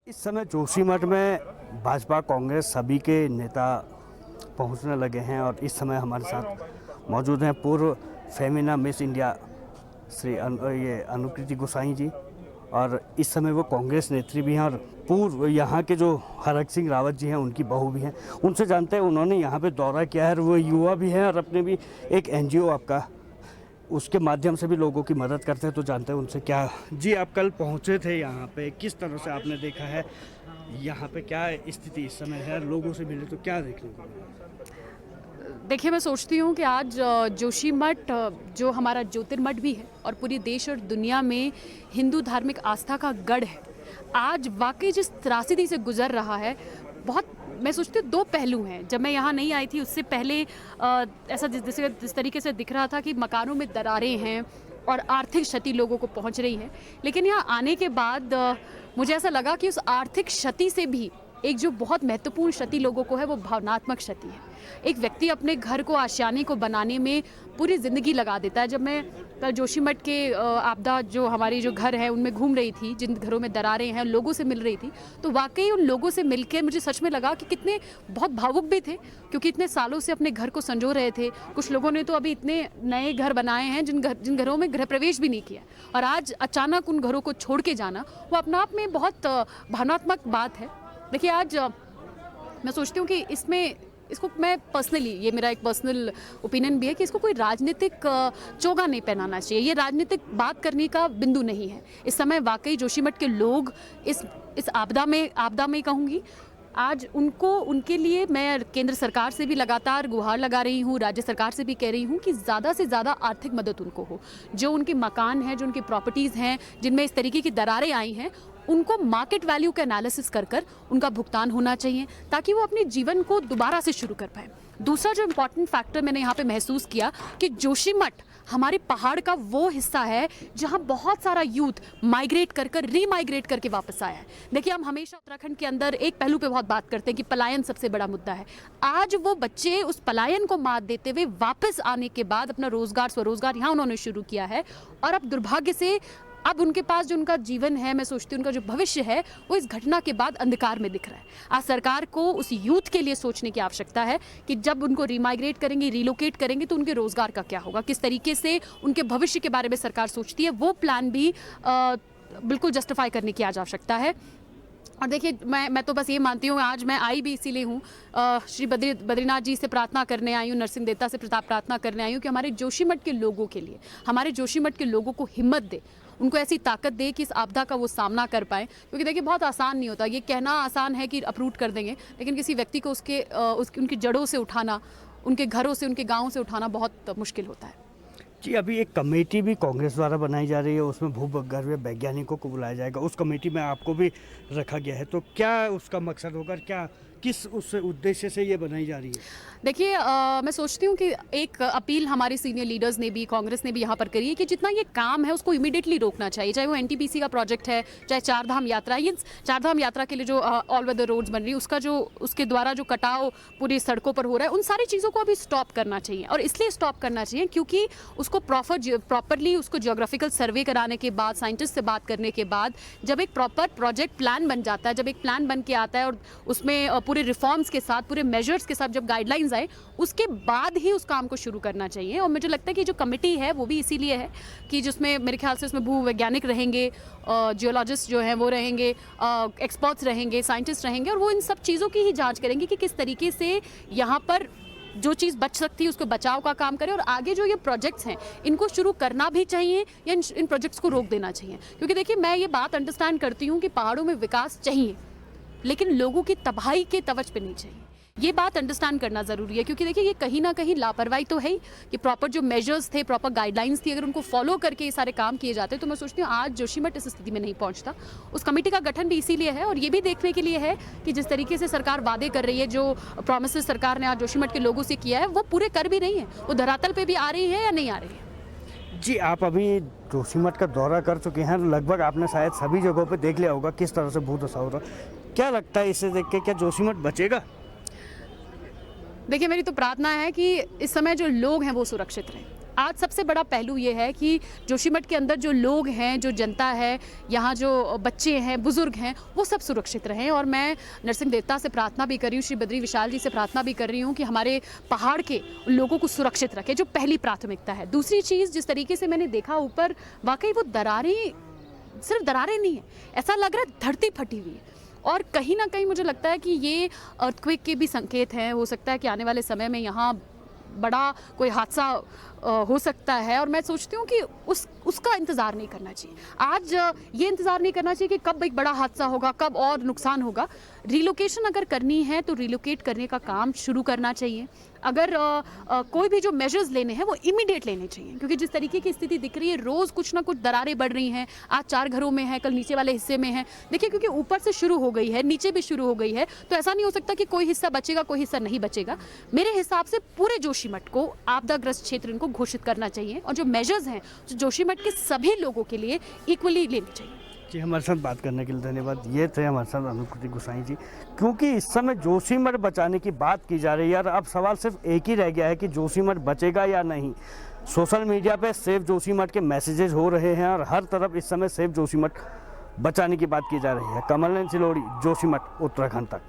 इस समय जोशीमठ में भाजपा कांग्रेस सभी के नेता पहुंचने लगे हैं और इस समय हमारे साथ मौजूद हैं पूर्व फेमिना मिस इंडिया श्री अनुकृति गोसाई जी। और इस समय वो कांग्रेस नेत्री भी हैं और पूर्व यहाँ के जो हरक सिंह रावत जी हैं उनकी बहू भी हैं। उनसे जानते हैं, उन्होंने यहाँ पे दौरा किया है और वो युवा भी हैं और अपने भी एक एनजीओ आपका उसके माध्यम से भी लोगों की मदद करते हैं। तो जानते हैं उनसे क्या। जी, आप कल पहुँचे थे यहाँ पे, किस तरह से आपने देखा है यहाँ पे, क्या स्थिति इस समय है, लोगों से मिले तो क्या देखने को मिला? देखिए, मैं सोचती हूँ कि आज जोशीमठ जो हमारा ज्योतिर्मठ भी है और पूरी देश और दुनिया में हिंदू धार्मिक आस्था का गढ़ है, आज वाकई जिस त्रासदी से गुजर रहा है, बहुत मैं सोचती हूँ दो पहलू हैं। जब मैं यहाँ नहीं आई थी उससे पहले ऐसा जिस तरीके से दिख रहा था कि मकानों में दरारें हैं और आर्थिक क्षति लोगों को पहुँच रही है, लेकिन यहाँ आने के बाद मुझे ऐसा लगा कि उस आर्थिक क्षति से भी एक जो बहुत महत्वपूर्ण क्षति लोगों को है वो भावनात्मक क्षति है। एक व्यक्ति अपने घर को आशियाने को बनाने में पूरी ज़िंदगी लगा देता है। जब मैं कल जोशीमठ के आपदा जो हमारी जो घर है उनमें घूम रही थी, जिन घरों में दरारें हैं, लोगों से मिल रही थी, तो वाकई उन लोगों से मिलकर मुझे सच में लगा कि कितने बहुत भावुक भी थे, क्योंकि इतने सालों से अपने घर को संजो रहे थे। कुछ लोगों ने तो अभी इतने नए घर बनाए हैं जिन घरों में गृह प्रवेश भी नहीं किया, और आज अचानक उन घरों को छोड़ के जाना वो अपने आप में बहुत भावनात्मक बात है। देखिए, आज मैं सोचती हूँ कि इसको मैं पर्सनली, ये मेरा एक पर्सनल ओपिनियन भी है कि इसको कोई राजनीतिक चोगा नहीं पहनाना चाहिए। ये राजनीतिक बात करने का बिंदु नहीं है। इस समय वाकई जोशीमठ के लोग इस आपदा में कहूँगी, आज उनके लिए मैं केंद्र सरकार से भी लगातार गुहार लगा रही हूँ, राज्य सरकार से भी कह रही हूँ कि ज़्यादा से ज़्यादा आर्थिक मदद उनको हो। जो उनके मकान हैं, जो उनकी प्रॉपर्टीज़ हैं, जिनमें इस तरीके की दरारें आई हैं, उनको मार्केट वैल्यू का एनालिसिस कर उनका भुगतान होना चाहिए, ताकि वो अपने जीवन को दोबारा से शुरू कर पाए। दूसरा जो इम्पॉर्टेंट फैक्टर मैंने यहाँ पे महसूस किया कि जोशीमठ हमारे पहाड़ का वो हिस्सा है जहाँ बहुत सारा यूथ माइग्रेट कर रीमाइग्रेट करके वापस आया है। देखिए, हम हमेशा उत्तराखंड के अंदर एक पहलू पे बहुत बात करते हैं कि पलायन सबसे बड़ा मुद्दा है। आज वो बच्चे उस पलायन को मात देते हुए वापस आने के बाद अपना रोजगार स्वरोजगार यहाँ उन्होंने शुरू किया है, और अब दुर्भाग्य से अब उनके पास जो उनका जीवन है, मैं सोचती हूँ उनका जो भविष्य है वो इस घटना के बाद अंधकार में दिख रहा है। आज सरकार को उस यूथ के लिए सोचने की आवश्यकता है कि जब उनको रीमाइग्रेट करेंगे, रिलोकेट करेंगे, तो उनके रोजगार का क्या होगा, किस तरीके से उनके भविष्य के बारे में सरकार सोचती है, वो प्लान भी बिल्कुल जस्टिफाई करने की आज आवश्यकता है। और देखिए, मैं तो बस ये मानती हूँ, आज मैं आई भी इसीलिए हूँ, श्री बद्रीनाथ जी से प्रार्थना करने आई हूँ, नरसिंह देवता से प्रार्थना करने आई हूँ कि हमारे जोशीमठ के लोगों के लिए, हमारे जोशीमठ के लोगों को हिम्मत दे, उनको ऐसी ताकत दे कि इस आपदा का वो सामना कर पाए। क्योंकि देखिए, बहुत आसान नहीं होता। ये कहना आसान है कि अप्रूट कर देंगे, लेकिन किसी व्यक्ति को उनकी जड़ों से उठाना, उनके घरों से, उनके गाँव से उठाना बहुत मुश्किल होता है। जी, अभी एक कमेटी भी कांग्रेस द्वारा बनाई जा रही है, उसमें भूगर्भीय वैज्ञानिकों को बुलाया जाएगा, उस कमेटी में आपको भी रखा गया है, तो क्या उसका मकसद होगा, क्या किस उस उद्देश्य से ये बनाई जा रही है? देखिए, मैं सोचती हूँ कि एक अपील हमारे सीनियर लीडर्स ने भी, कांग्रेस ने भी यहाँ पर करी है कि जितना ये काम है उसको इमीडिएटली रोकना चाहिए। चाहे वो एनटीपीसी का प्रोजेक्ट है, चाहे चारधाम यात्रा, ये चारधाम यात्रा के लिए जो ऑल वेदर रोड्स बन रही है, उसके द्वारा जो कटाव पूरी सड़कों पर हो रहा है, उन सारी चीज़ों को अभी स्टॉप करना चाहिए। और इसलिए स्टॉप करना चाहिए क्योंकि उसको प्रॉपरली उसको जियोग्राफिकल सर्वे कराने के बाद, साइंटिस्ट से बात करने के बाद, जब एक प्रॉपर प्रोजेक्ट प्लान बन जाता है, जब एक प्लान बन के आता है और उसमें पूरे रिफॉर्म्स के साथ, पूरे मेजर्स के साथ जब गाइडलाइंस आए, उसके बाद ही उस काम को शुरू करना चाहिए। और मुझे लगता है कि जो कमेटी है वो भी इसीलिए है कि जिसमें मेरे ख्याल से उसमें भूवैज्ञानिक रहेंगे, जियोलॉजिस्ट जो हैं वो रहेंगे, एक्सपर्ट्स रहेंगे, साइंटिस्ट रहेंगे, और वो इन सब चीज़ों की ही जांच करेंगे कि किस तरीके से यहाँ पर जो चीज़ बच सकती है उसको बचाव का काम करें, और आगे जो ये प्रोजेक्ट्स हैं इनको शुरू करना भी चाहिए या इन प्रोजेक्ट्स को रोक देना चाहिए। क्योंकि देखिए, मैं ये बात अंडरस्टैंड करती हूँ कि पहाड़ों में विकास चाहिए, लेकिन लोगों की तबाही के तवज पे नहीं चाहिए। ये बात अंडरस्टैंड करना ज़रूरी है, क्योंकि देखिए, ये कहीं ना कहीं लापरवाही तो है ही कि प्रॉपर जो मेजर्स थे, प्रॉपर गाइडलाइंस थी, अगर उनको फॉलो करके ये सारे काम किए जाते तो मैं सोचती हूँ आज जोशीमठ इस स्थिति में नहीं पहुँचता। उस कमेटी का गठन भी इसीलिए है, और ये भी देखने के लिए है कि जिस तरीके से सरकार वादे कर रही है, जो प्रॉमिसेस सरकार ने आज जोशीमठ के लोगों से किया है, वो पूरे कर भी रही है, वो धरातल पर भी आ रही है या नहीं आ रही है। जी, आप अभी जोशीमठ का दौरा कर चुके हैं, लगभग आपने शायद सभी जगहों पे देख लिया होगा किस तरह से भूदशा हो रहा है। क्या लगता है इसे देख के, क्या जोशीमठ बचेगा? देखिए, मेरी तो प्रार्थना है कि इस समय जो लोग हैं वो सुरक्षित रहें। आज सबसे बड़ा पहलू ये है कि जोशीमठ के अंदर जो लोग हैं, जो जनता है, यहाँ जो बच्चे हैं, बुजुर्ग हैं, वो सब सुरक्षित रहें। और मैं नरसिंह देवता से प्रार्थना भी कर रही हूँ, श्री बद्री विशाल जी से प्रार्थना भी कर रही हूँ कि हमारे पहाड़ के लोगों को सुरक्षित रखें, जो पहली प्राथमिकता है। दूसरी चीज़, जिस तरीके से मैंने देखा ऊपर, वाकई वो दरारें सिर्फ दरारें नहीं है, ऐसा लग रहा है धरती फटी हुई है। और कहीं ना कहीं मुझे लगता है कि ये अर्थक्वेक के भी संकेत हैं। हो सकता है कि आने वाले समय में यहाँ बड़ा कोई हादसा हो सकता है। और मैं सोचती हूँ कि उसका इंतज़ार नहीं करना चाहिए। आज ये इंतज़ार नहीं करना चाहिए कि कब एक बड़ा हादसा होगा, कब और नुकसान होगा। रिलोकेशन अगर करनी है तो रिलोकेट करने का काम शुरू करना चाहिए। अगर कोई भी जो मेजर्स लेने हैं वो इमीडिएट लेने चाहिए, क्योंकि जिस तरीके की स्थिति दिख रही है, रोज़ कुछ ना कुछ दरारें बढ़ रही हैं। आज 4 घरों में है, कल नीचे वाले हिस्से में है। देखिए, क्योंकि ऊपर से शुरू हो गई है, नीचे भी शुरू हो गई है, तो ऐसा नहीं हो सकता कि कोई हिस्सा बचेगा, कोई हिस्सा नहीं बचेगा। मेरे हिसाब से पूरे जोशीमठ को आपदाग्रस्त क्षेत्र इनको घोषित करना चाहिए, और जो मेजर्स हैं जो जोशीमठ के सभी लोगों के लिए इक्वली लेने चाहिए। जी, हमारे साथ बात करने के लिए धन्यवाद। ये थे हमारे साथ अनुकृति गोसाई जी। क्योंकि इस समय जोशीमठ बचाने की बात की जा रही है, और अब सवाल सिर्फ एक ही रह गया है कि जोशीमठ बचेगा या नहीं। सोशल मीडिया पे सेव जोशीमठ के मैसेजेस हो रहे हैं, और हर तरफ इस समय सेव जोशीमठ बचाने की बात की जा रही है। कमल नयन सिलोड़ी, जोशीमठ, उत्तराखंड तक।